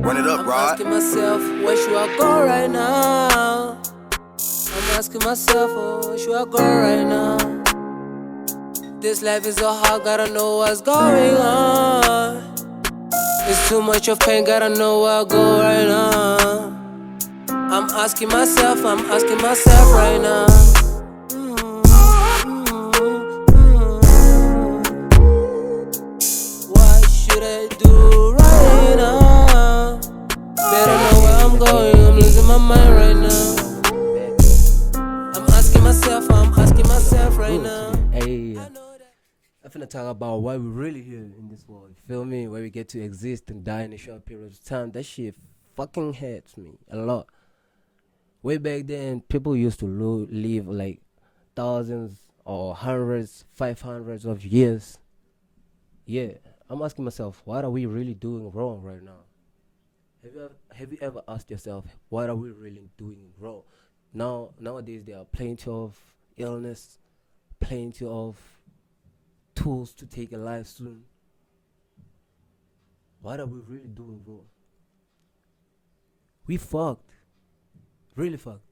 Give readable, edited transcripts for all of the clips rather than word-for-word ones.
Run it up, I'm Rod. asking myself, where should I go right now? I'm asking myself, oh, where should I go right now? This life is so hard, gotta know what's going on. It's too much of pain, gotta know where I go right now. I'm asking myself right now. What should I do right now? Better know where I'm going, I'm losing my mind right now. I'm asking myself right now. Hey, I'm finna talk about why we really here in this world. You feel me? Where we get to exist and die in a short period of time. That shit fucking hurts me a lot. Way back then, people used to live like thousands or hundreds, 500s of years. Yeah, I'm asking myself, what are we really doing wrong right now? Have you ever asked yourself, what are we really doing wrong? Nowadays, there are plenty of illness, plenty of tools to take a life soon. What are we really doing wrong? We fucked, really fucked.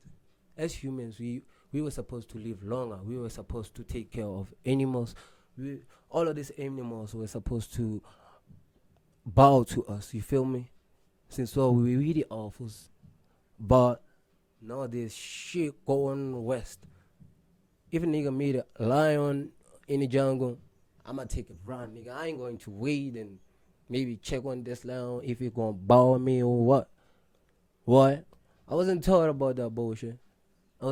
As humans, we were supposed to live longer. We were supposed to take care of animals. All of these animals were supposed to bow to us. You feel me? Since well, we really awful. But nowadays, shit going west. If a nigga meet a lion in the jungle, I'ma take a run, nigga. I ain't going to wait and maybe check on this lion if he gonna bow me or what. What? I wasn't taught about that bullshit. I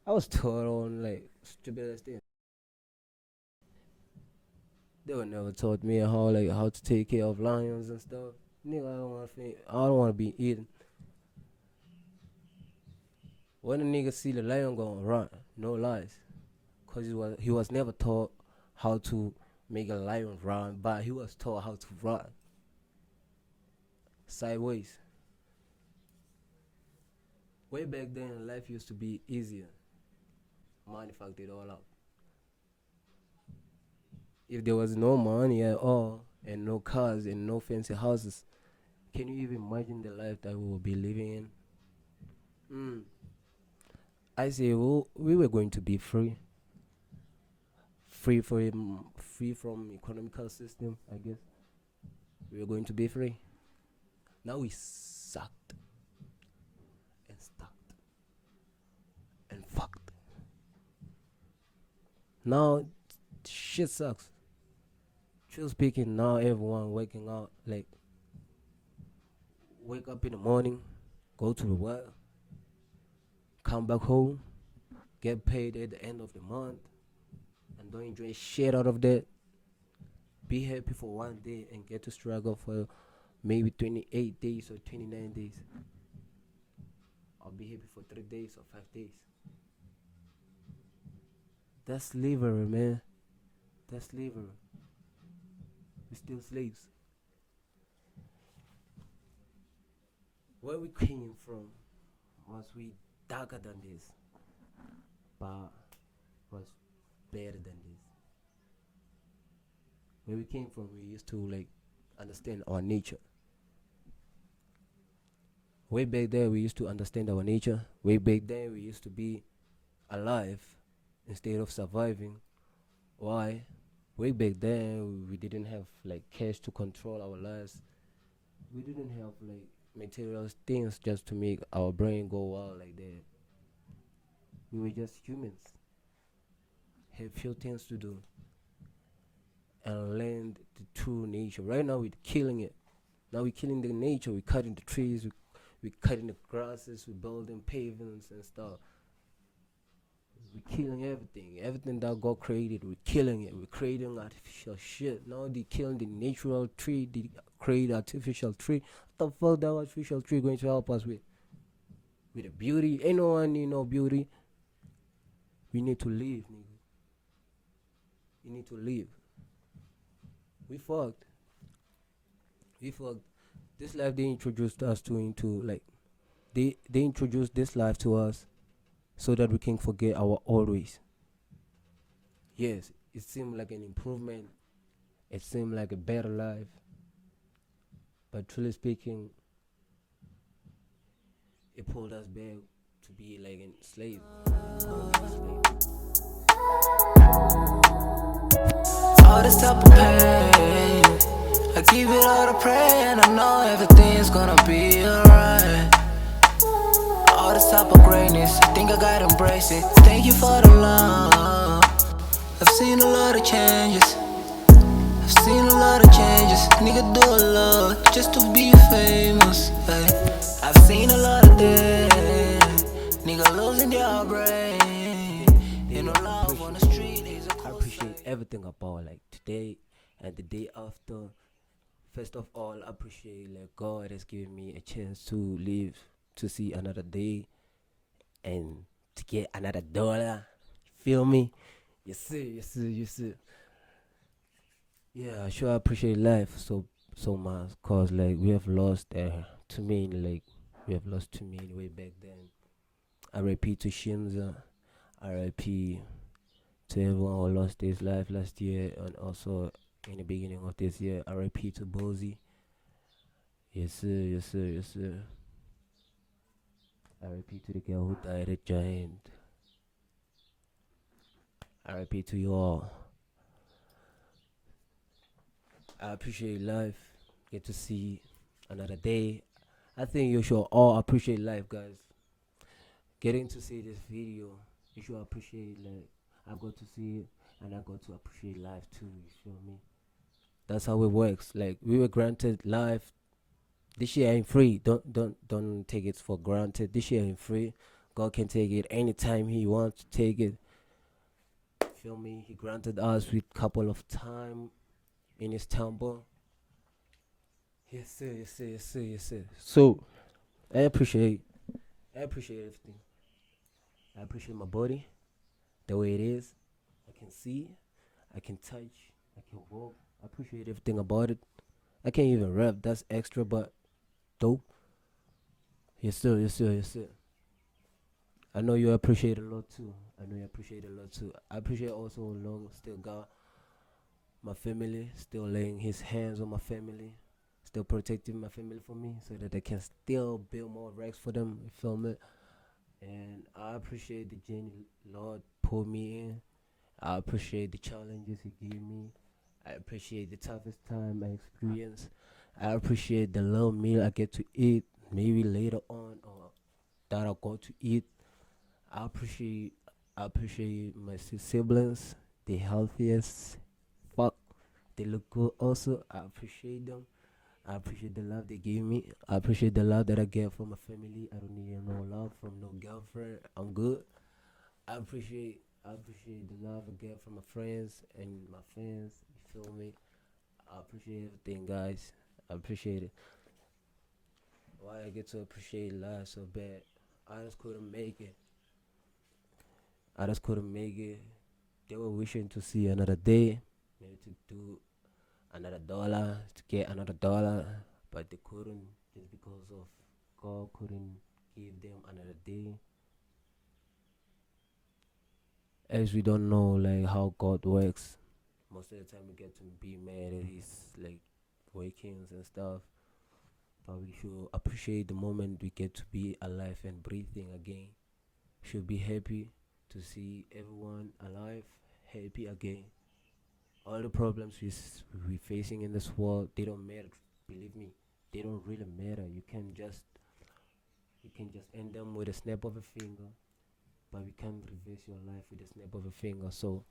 was taught on like stupid ass things. They were never taught me how to take care of lions and stuff. Nigga, I don't wanna be eaten. When a nigga see the lion gonna run, no lies. Cause he was never taught how to make a lion run, but he was taught how to run. Sideways. Way back then, life used to be easier. Money fucked it all up. If there was no money at all, and no cars, and no fancy houses, can you even imagine the life that we will be living in? I say, well, we were going to be free. Free from economical system, I guess. We were going to be free. Now we sucked and stuck and fucked. Now shit sucks. True speaking, now everyone waking up like wake up in the morning, go to the work, come back home, get paid at the end of the month, and don't enjoy shit out of that. Be happy for one day and get to struggle for maybe 28 days or 29 days. Or be happy for 3 days or 5 days. That's slavery, man. That's slavery. We're still slaves. Where we came from was we darker than this, but was better than this. Where we came from, we used to like understand our nature. Way back there, we used to understand our nature. Way back then, we used to be alive instead of surviving. Why? Way back then, we didn't have like cash to control our lives. We didn't have like material things just to make our brain go wild like that. We were just humans. Have few things to do and learn the true nature. Right now, we're killing it. Now we're killing the nature. We're cutting the trees. We're cutting the grasses. We're building pavements and stuff. We're killing everything. Everything that God created, we're killing it. We're creating artificial shit. Now they're killing the natural tree. They create artificial tree. What the fuck that artificial tree going to help us with? With the beauty? Ain't no one need no beauty. We need to live, nigga. We need to live. We fucked. This life they introduced us into like they introduced this life to us so that we can forget our old ways. Yes, it seemed like an improvement. It seemed like a better life. But truly speaking, it pulled us back to be like enslaved. All this type of pain, I keep it all to pray, and I know everything's gonna be alright. All this type of greatness, I think I gotta embrace it. Thank you for the love. I've seen a lot of changes. I've seen a lot of changes. Nigga do a lot just to be famous. Hey. I've seen a lot of death. Nigga losing their brain. Ain't no love on the street. I appreciate everything about like today and the day after. First of all, I appreciate like God has given me a chance to live to see another day and to get another dollar. Feel me? Yes sir, yes sir, yes sir. Yeah, sure I appreciate life so much cause like we have lost too many, like we have lost too many way back then. R.I.P. to Shimza, R.I.P. to everyone who lost his life last year and also in the beginning of this year. R.I.P. to Bozy. Yes sir, yes sir, yes sir. R.I.P. to the girl who died at Giant. R.I.P. to you all. I appreciate life. Get to see another day. I think you should all appreciate life, guys. Getting to see this video, you should appreciate like I got to see it and I got to appreciate life too. You feel me? That's how it works. Like we were granted life. This shit ain't free. Don't take it for granted. This shit ain't free. God can take it anytime He wants to take it. Feel me? He granted us with couple of time in His temple. Yes sir, yes sir, yes sir, yes sir. So I appreciate everything. I appreciate my body, the way it is. I can see, I can touch, I can walk. I appreciate everything about it. I can't even rap. That's extra, but dope. Yes sir, yes sir, yes sir. I know you appreciate a lot too. I appreciate also long still God, my family, still laying His hands on my family, still protecting my family for me, so that I can still build more racks for them. You feel me? And I appreciate the journey Lord pulled me in. I appreciate the challenges He gave me. I appreciate the toughest time I experienced. I appreciate the little meal I get to eat, maybe later on, or that I got to eat. I appreciate my siblings, the healthiest. Fuck, they look good. Also, I appreciate them. I appreciate the love they give me. I appreciate the love that I get from my family. I don't need no love from no girlfriend. I'm good. I appreciate the love I get from my friends and my fans. You feel me? I appreciate everything, guys. I appreciate it. Why I get to appreciate life so bad? I just couldn't make it. I just couldn't make it. They were wishing to see another day, maybe to do another dollar, to get another dollar, but they couldn't just because of God couldn't give them another day. As we don't know like how God works, most of the time we get to be mad at His like workings and stuff. But we should appreciate the moment we get to be alive and breathing again. Should be happy to see everyone alive, happy again. All the problems we facing in this world, they don't matter. Believe me, they don't really matter. You can just end them with a snap of a finger, but we can't reverse your life with a snap of a finger. So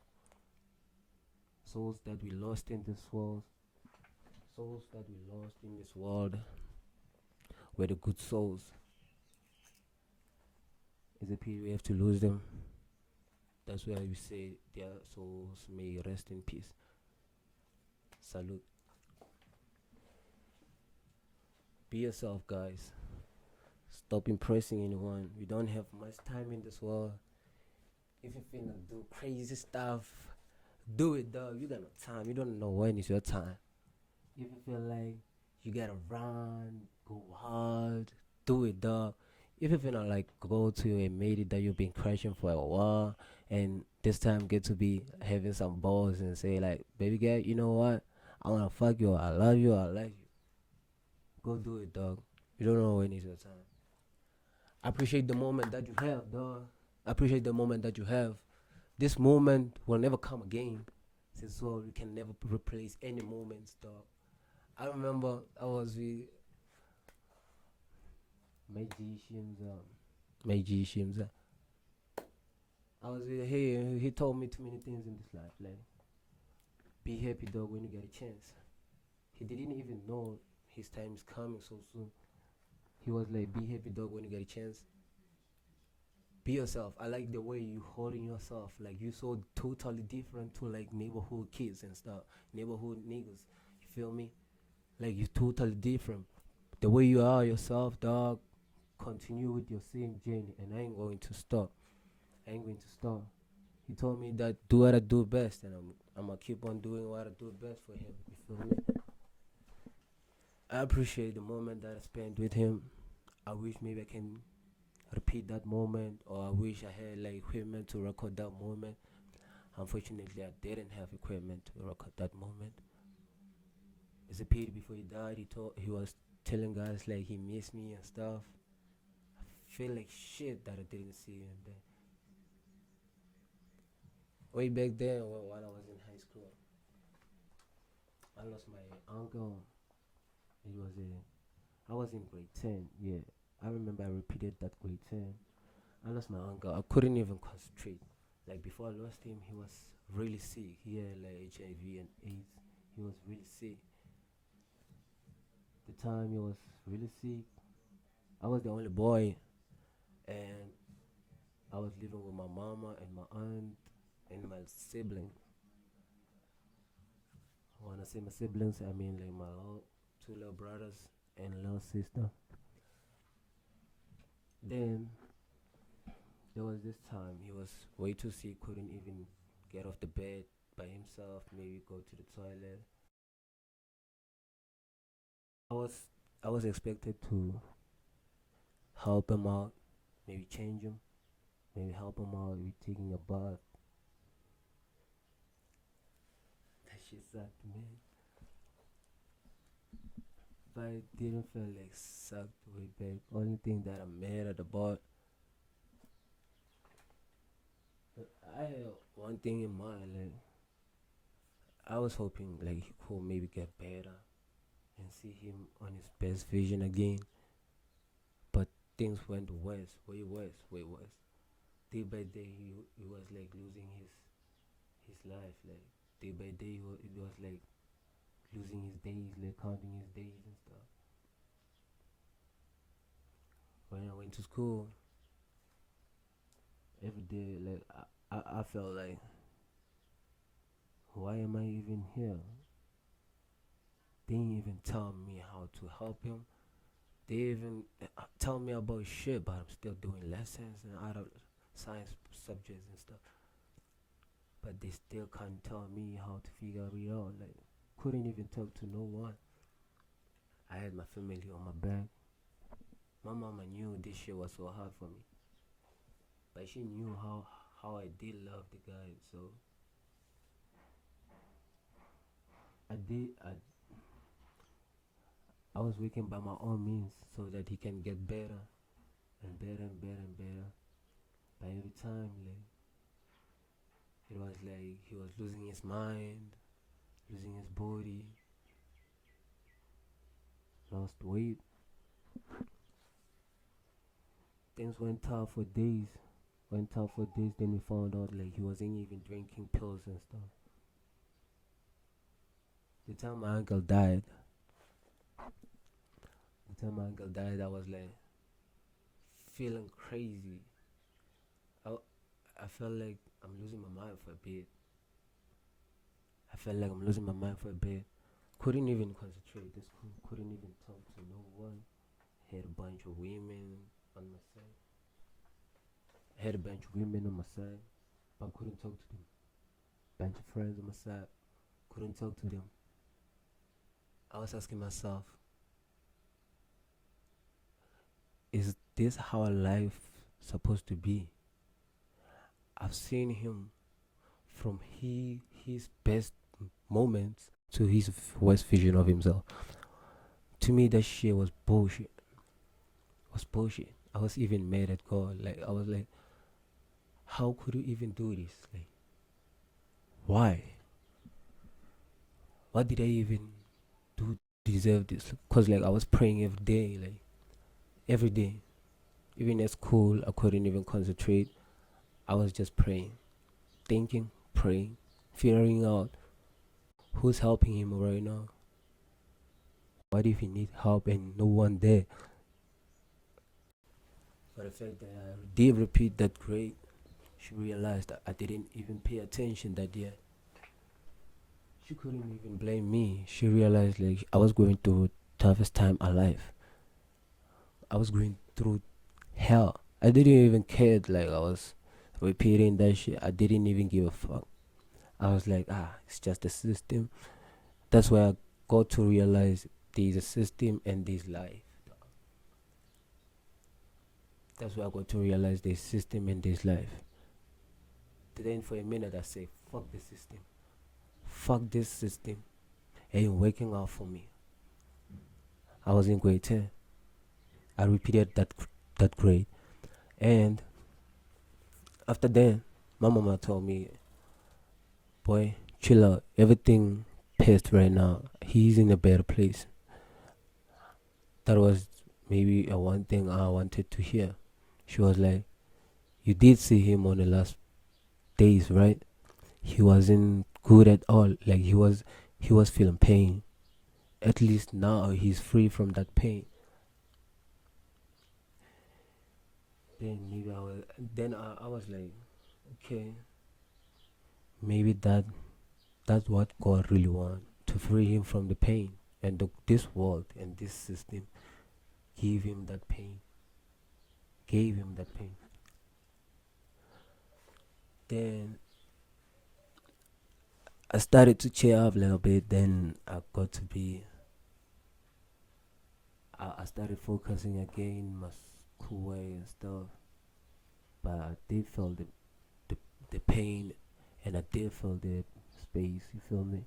souls that we lost in this world, were the good souls. Is a pity we have to lose them. That's why we say their souls may rest in peace. Salute. Be yourself, guys. Stop impressing anyone. We don't have much time in this world. If you finna do crazy stuff, do it, dog. You got no time. You don't know when is your time. If you feel like you gotta run, go hard, do it, dog. If you finna like go to a mate that you've been crashing for a while, and this time get to be having some balls and say like, baby girl, you know what? I wanna fuck you. I love you. I like you. Go do it, dog. You don't know when it's your time. Appreciate the moment that you have, dog. Appreciate the moment that you have. This moment will never come again. Since well, you can never replace any moments, dog. I remember I was with magicians. Magicians. I was with him. He told me too many things in this life. Like, be happy, dog, when you get a chance. He didn't even know his time is coming so soon. He was like, be happy, dog, when you get a chance. Be yourself. I like the way you holding yourself. Like, you so totally different to like neighborhood kids and stuff. Neighborhood niggas. You feel me? Like, you're totally different. The way you are yourself, dog, continue with your same journey. And I ain't going to stop. I ain't going to stop. He told me that do what I do best. And I'm going to keep on doing what I do best for him. You feel me? I appreciate the moment that I spent with him. I wish maybe I can repeat that moment, or I wish I had like equipment to record that moment. Unfortunately, I didn't have equipment to record that moment. It's a pity. Before he died, he was telling guys like he missed me and stuff. I feel like shit that I didn't see him there. Way back then, while I was in high school, I lost my uncle. I was in grade 10. Yeah, I remember I repeated that grade 10. I lost my uncle. I couldn't even concentrate. Like, before I lost him, he was really sick. He had like HIV and AIDS. He was really sick. The time he was really sick, I was the only boy, and I was living with my mama and my aunt and my sibling. When I say my siblings, I mean like my two little brothers and little sister. Then there was this time he was way too sick, couldn't even get off the bed by himself, maybe go to the toilet. I was expected to help him out, maybe change him, maybe help him out with taking a bath. That shit sucked, man. But I didn't feel like sucked way back. Only thing that I'm mad at about, I had one thing in mind. Like, I was hoping like he could maybe get better and see him on his best vision again. But things went worse, way worse, way worse. Day by day, he was like losing his life. Like, day by day, it was like losing his days, like counting his days and stuff. When I went to school, every day, like I felt like, why am I even here? They didn't even tell me how to help him. They even tell me about shit, but I'm still doing lessons and other science subjects and stuff. But they still can't tell me how to figure it out. Like, couldn't even talk to no one. I had my family on my back. My mama knew this shit was so hard for me, but she knew how I did love the guy. So I was working by my own means so that he can get better and better and better and better. By every time, like, it was like he was losing his mind, losing his body, lost weight. Things went tough for days. Then we found out like he wasn't even drinking pills and stuff. The time my uncle died, I was like feeling crazy. I, I felt like I'm losing my mind for a bit. Couldn't even concentrate. This couldn't even talk to no one. Had a bunch of women on my side. But couldn't talk to them. Bunch of friends on my side. Couldn't talk to them. I was asking myself, is this how life supposed to be? I've seen him from his best moments to his worst vision of himself, To me, that shit was bullshit. I was even mad at God. Like, I was like, how could you even do this? Like, why? What did I even do to deserve this? Cause like I was praying every day, like every day. Even at school, I couldn't even concentrate. I was just praying, thinking, praying, figuring out who's helping him right now. What if he needs help and no one there? But the fact that I did repeat that grade, she realized that I didn't even pay attention that year. She couldn't even blame me. She realized like I was going through toughest time alive. I was going through hell. I didn't even care. Like I was repeating that shit. I didn't even give a fuck. I was like, it's just a system. That's why I got to realize there's a system and there's life. That's why I got to realize there's system and there's life. Then for a minute I say, fuck the system. Fuck this system. Ain't working out for me. I was in grade 10. I repeated that grade. And after then, my mama told me, boy, chill out. Everything passed right now. He's in a better place. That was maybe a one thing I wanted to hear. She was like, you did see him on the last days, right? He wasn't good at all. Like he was feeling pain. At least now he's free from that pain. Then I was like, okay, maybe that's what God really wants, to free him from the pain. And this world and this system gave him that pain. Then I started to cheer up a little bit. Then I started focusing again, my school way and stuff. But I did feel the pain, and I did feel the space. You feel me?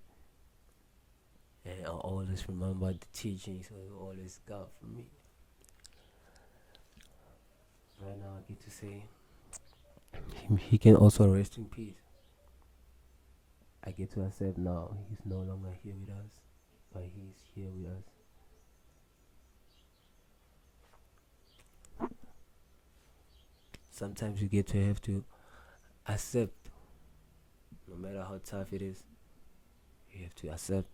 And I always remember the teachings I always got from me. Right now, I get to say he can also rest in peace. I get to accept now he's no longer here with us, but he's here with us. Sometimes you get to have to accept, no matter how tough it is, you have to accept.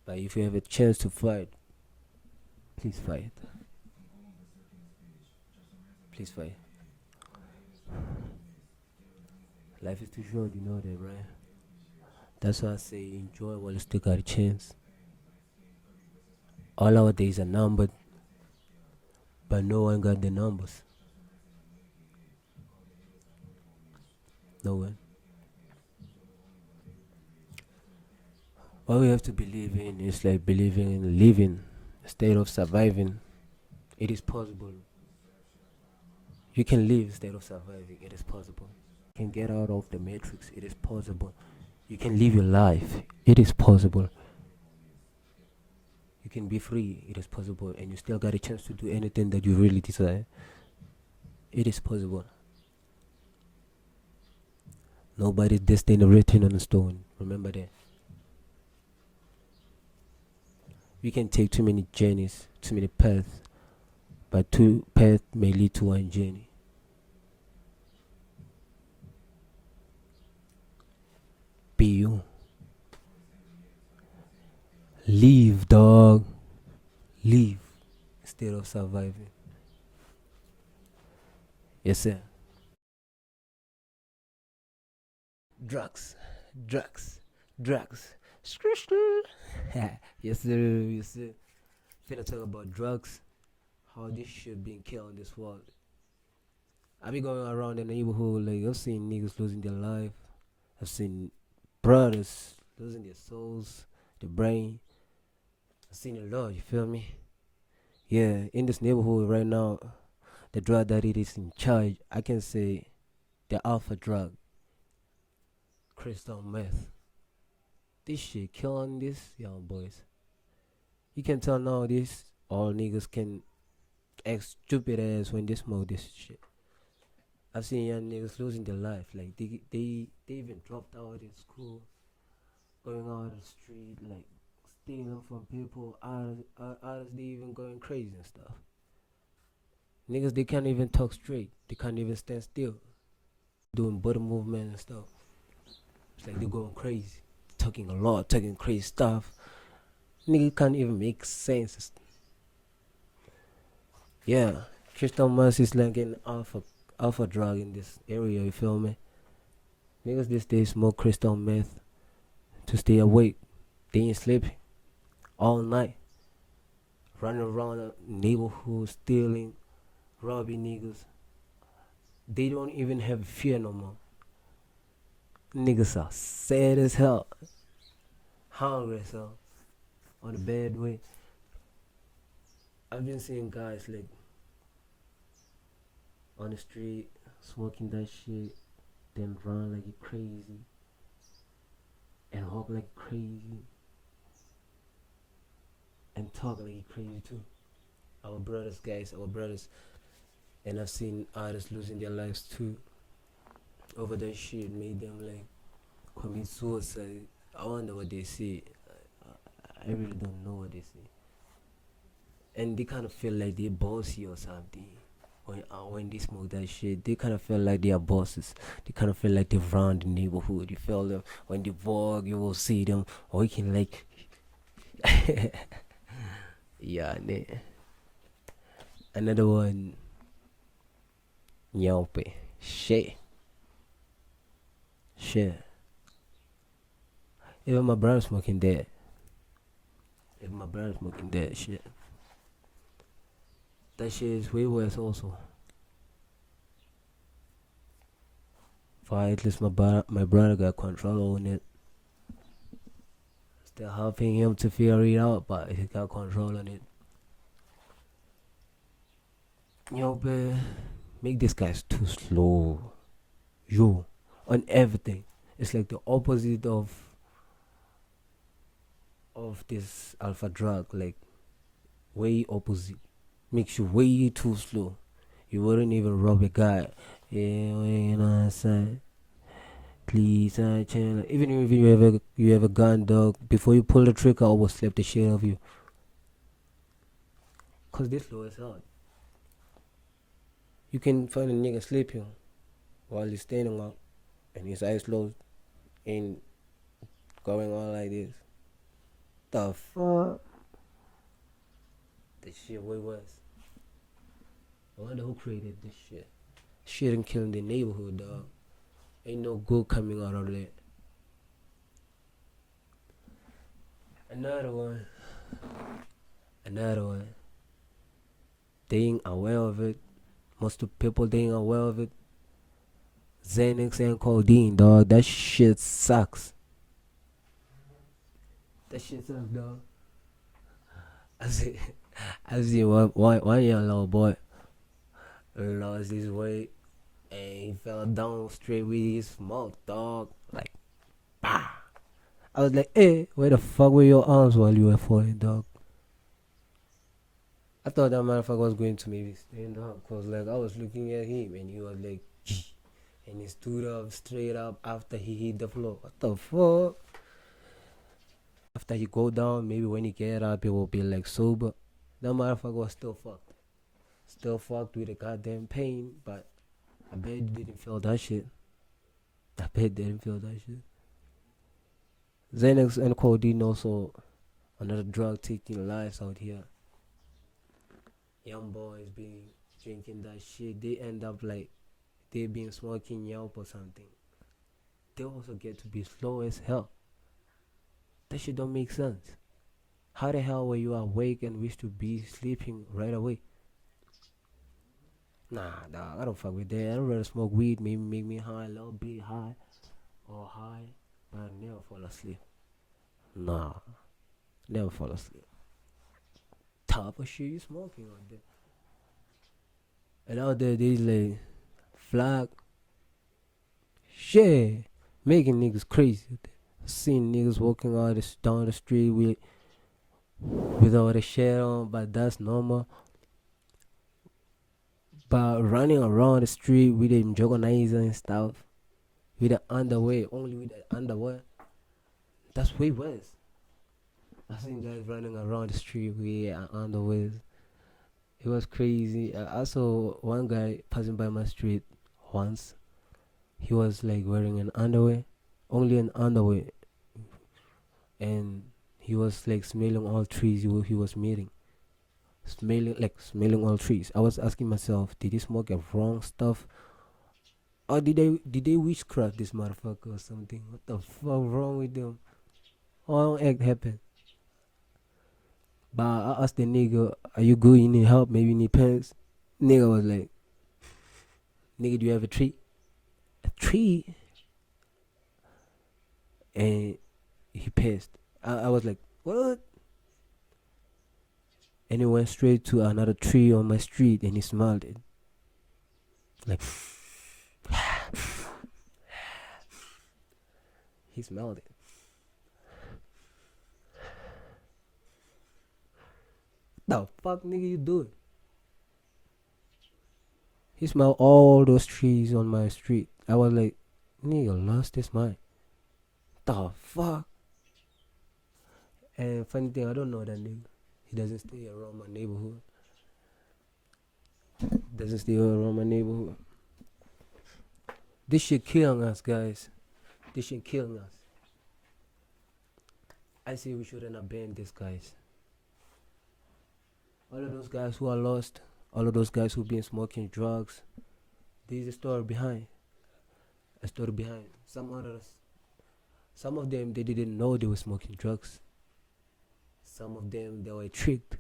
But if you have a chance to fight, please fight. Please fight. Life is too short, you know that, right? That's why I say enjoy while you still got a chance. All our days are numbered, but no one got the numbers. No one. What we have to believe in is like believing in living, a state of surviving. It is possible. You can live instead of surviving. It is possible. You can get out of the matrix. It is possible. You can live your life. It is possible. You can be free. It is possible. And you still got a chance to do anything that you really desire. It is possible. Nobody's destiny written on a stone. Remember that. We can take too many journeys, too many paths, but two paths may lead to one journey. Be you. Live, dog. Live instead of surviving. Yes, sir. Drugs. Screw. Yes, sir. Finna talk about drugs. How this shit being killed in this world. I be going around the neighborhood, like I've seen niggas losing their life. I've seen brothers losing their souls, their brain. I've seen a lot, you feel me? Yeah, in this neighborhood right now, the drug that it is in charge, I can say the alpha drug, crystal meth. This shit killing these young boys. You can tell nowadays all niggas can act stupid ass when they smoke this shit. I've seen young niggas losing their life. Like they even dropped out in school, going out on the street, like stealing from people. Others they even going crazy and stuff. Niggas they can't even talk straight. They can't even stand still. Doing body movement and stuff. It's like they're going crazy, talking a lot, talking crazy stuff. Nigga can't even make sense. Yeah, crystal meth is like an alpha drug in this area. You feel me? Niggas these days smoke crystal meth to stay awake. They ain't sleeping all night, running around the neighborhood stealing, robbing niggas. They don't even have fear no more. Niggas are sad as hell, hungry as hell, on a bad way. I've been seeing guys like on the street smoking that shit, then run like crazy and walk like crazy and talk like crazy too. Our brothers, guys, our brothers. And I've seen others losing their lives too over that shit. Made them like commit suicide. I wonder what they say. I really don't know what they say. And they kind of feel like they're bossy or something. When they smoke that shit, they kind of feel like they are bosses. They kind of feel like they run the neighborhood. You feel them when they walk, you will see them, or you can like, yeah, nah. Another one, Nyope, shit. Even my brother smoking that. Shit. That shit is way worse also. For at least my brother got control on it. Still helping him to figure it out, but he got control on it. Nyope, make these guys too slow. Yo, on everything. It's like the opposite of this alpha drug, like way opposite. Makes you way too slow. You wouldn't even rob a guy. Yeah, you know what I'm saying? Please, chill. Even if you have a gun, dog, before you pull the trigger, I will slap the shit out of you. Cause this slow as hell. You can find a nigga sleeping while he's standing up and his eyes closed and going on like this. The fuck? This shit way worse. I wonder who created this shit. Shit and killing the neighborhood, dog. Ain't no good coming out of that. Another one. They ain't aware of it. Most of the people, they ain't aware of it. Xanax and codeine, dog. That shit sucks. Dog. I see one young little boy lost his weight and he fell down straight with his mouth, dog. Like, bah. I was like, hey, where the fuck were your arms while you were falling, dog? I thought that motherfucker was going to maybe stand up, cause like I was looking at him and he was like, and he stood up straight up after he hit the floor. What the fuck? After he go down, maybe when he get up, he will be like sober. That motherfucker was still fucked. Still fucked with the goddamn pain, but I bet he didn't feel that shit. Xanax and codeine also another drug taking lives out here. Young boys being drinking that shit, they end up like they been smoking yelp or something. They also get to be slow as hell. That shit don't make sense. How the hell were you awake and wish to be sleeping right away? Nah, dog, I don't fuck with that. I'd rather smoke weed, maybe make me high, a little bit high, or high, but I never fall asleep. Nah, never fall asleep. Top of shit you smoking out there. And out there, they like flag shit, making niggas crazy. Seen niggas walking down the street without a shirt on, but that's normal. But running around the street with a jogonizer and stuff, with the underwear, only with the underwear, that's way worse. I seen guys running around the street with underwear. It was crazy. I saw one guy passing by my street once. He was like wearing an underwear, only an underwear, and he was like smelling all trees he was meeting. Smelling all trees. I was asking myself, did he smoke a wrong stuff, or did they witchcraft this motherfucker or something? What the fuck wrong with them? What act happened? But I asked the nigga, are you good? You need help? Maybe you need pants? Nigga was like, nigga, do you have a tree? A tree? And he pissed. I was like, what? And he went straight to another tree on my street and he smelled it. Like, he smelled it. The fuck, nigga, you doing? He smelled all those trees on my street. I was like, nigga, lost his mind. The fuck? And funny thing, I don't know that nigga. He doesn't stay around my neighborhood. This shit killing us, guys. This shit killing us. I say we shouldn't abandon these guys. All of those guys who are lost, all of those guys who've been smoking drugs, there's a story behind. Some of them, they didn't know they were smoking drugs. Some of them, they were tricked.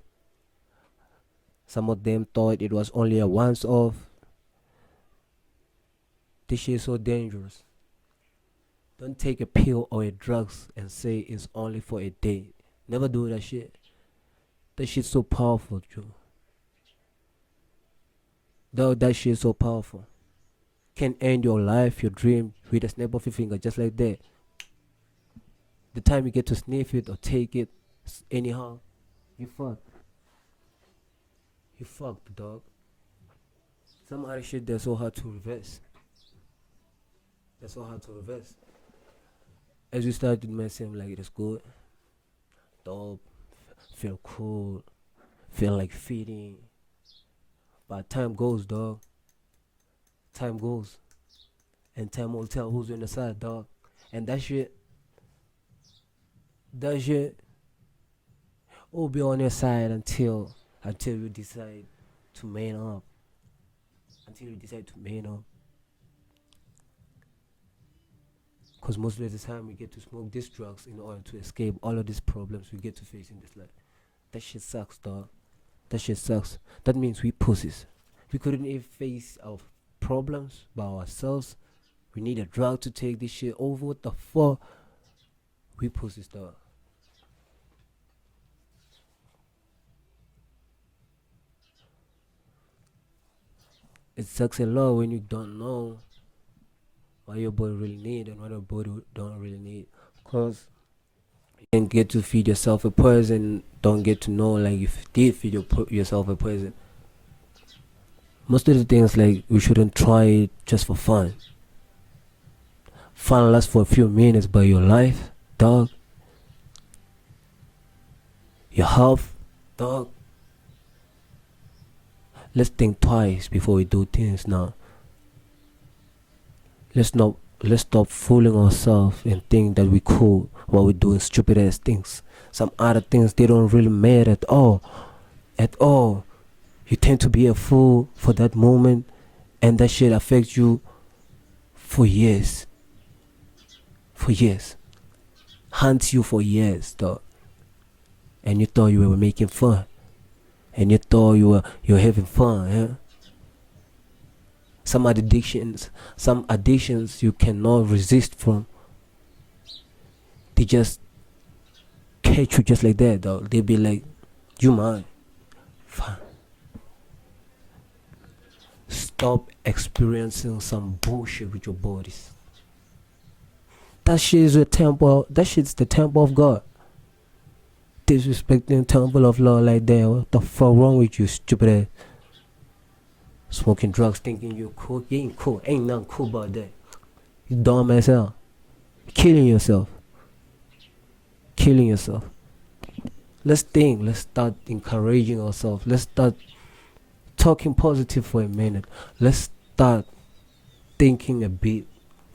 Some of them thought it was only a once off. This shit is so dangerous. Don't take a pill or a drugs and say it's only for a day. Never do that shit. That shit's so powerful, Joe. Though that shit's so powerful. Can end your life, your dream, with a snap of your finger, just like that. The time you get to sniff it or take it, anyhow, you fucked. You fucked, dog. Some other shit that's so hard to reverse. As we started, it might seem like it is good, dope, feel cool, feel like feeding. But time goes, dog. Time goes. And time will tell who's on the side, dog. And that shit will be on your side until you decide to man up. Because most of the time we get to smoke these drugs in order to escape all of these problems we get to face in this life. That shit sucks, dog. That shit sucks. That means we pussies. We couldn't even face our problems by ourselves. We need a drug to take this shit over. What the fuck? We pussies, dog. It sucks a lot when you don't know what your body really need and what your body don't really need. Cause you can get to feed yourself a poison, don't get to know like if you did feed yourself a poison. Most of the things like we shouldn't try it just for fun. Fun lasts for a few minutes, but your life, dog, your health, dog. Let's think twice before we do things now. Let's stop fooling ourselves and think that we cool while we're doing stupid ass things. Some other things, they don't really matter at all. You tend to be a fool for that moment, and that shit affects you for years. Haunts you for years, dog. And you thought you were making fun. And you thought you were having fun, yeah? Some addictions you cannot resist from. They just catch you just like that, dog. They be like, you mine. Fine. Stop experiencing some bullshit with your bodies. That shit is a temple. That shit's the temple of God. Disrespecting temple of Lord like that. What the fuck wrong with you, stupid ass? Smoking drugs, thinking you're cool. You ain't cool. Ain't nothing cool about that. You dumb as hell. Killing yourself. Killing yourself. Let's think. Let's start encouraging ourselves. Let's start talking positive for a minute. Let's start thinking a bit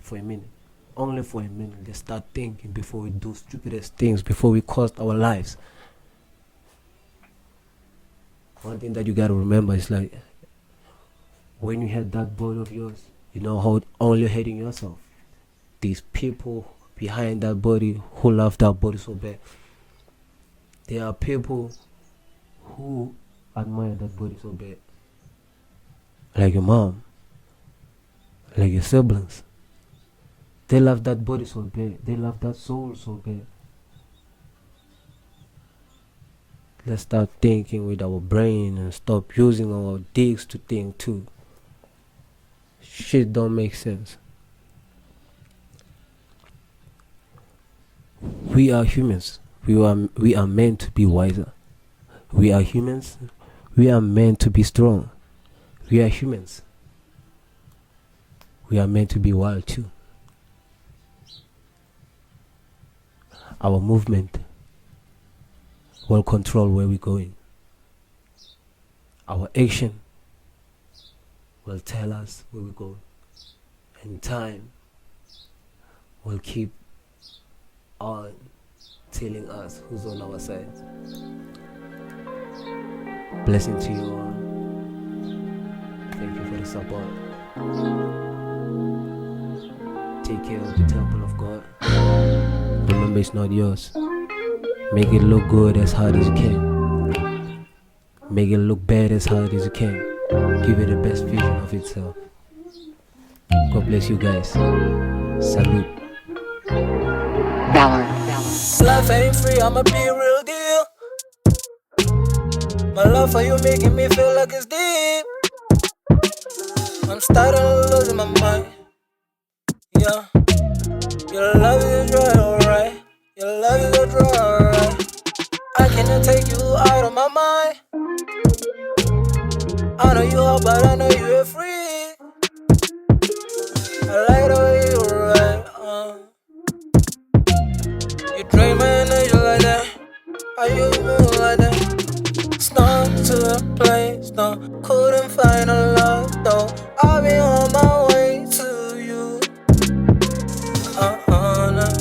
for a minute. Only for a minute. Let's start thinking before we do stupidest things, before we cost our lives. One thing that you gotta remember is like, when you had that body of yours, you know how only hating yourself. These people behind that body who love that body so bad, there are people who admire that body so bad. Like your mom, like your siblings. They love that body so bad. They love that soul so bad. Let's start thinking with our brain and stop using our dicks to think too. Shit don't make sense. We are humans. We are meant to be wiser. We are humans. We are meant to be strong. We are humans. We are meant to be wild too. Our movement will control where we're going. Our action will tell us where we're going. And time will keep on telling us who's on our side. Blessing to you all. Thank you for the support. Take care of the temple of God. Remember, it's not yours. Make it look good as hard as you can. Make it look bad as hard as you can. Give it the best vision of itself. God bless you guys. Salute. Life ain't free, I'ma be a real deal. My love for you making me feel like it's deep. I'm starting to lose my mind. Yeah, your love is right, alright. Your love is a drug, alright. I cannot take you out of my mind. I know you hot, but I know you're free. I like the way you ride. You drain my energy like that. How you move like that? Snuck to a place, no, couldn't find a love though. I'll be on my way to you. I'm on it.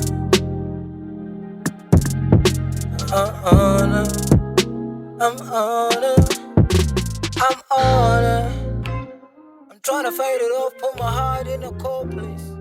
I'm trying to fight it off, put my heart in a cold place.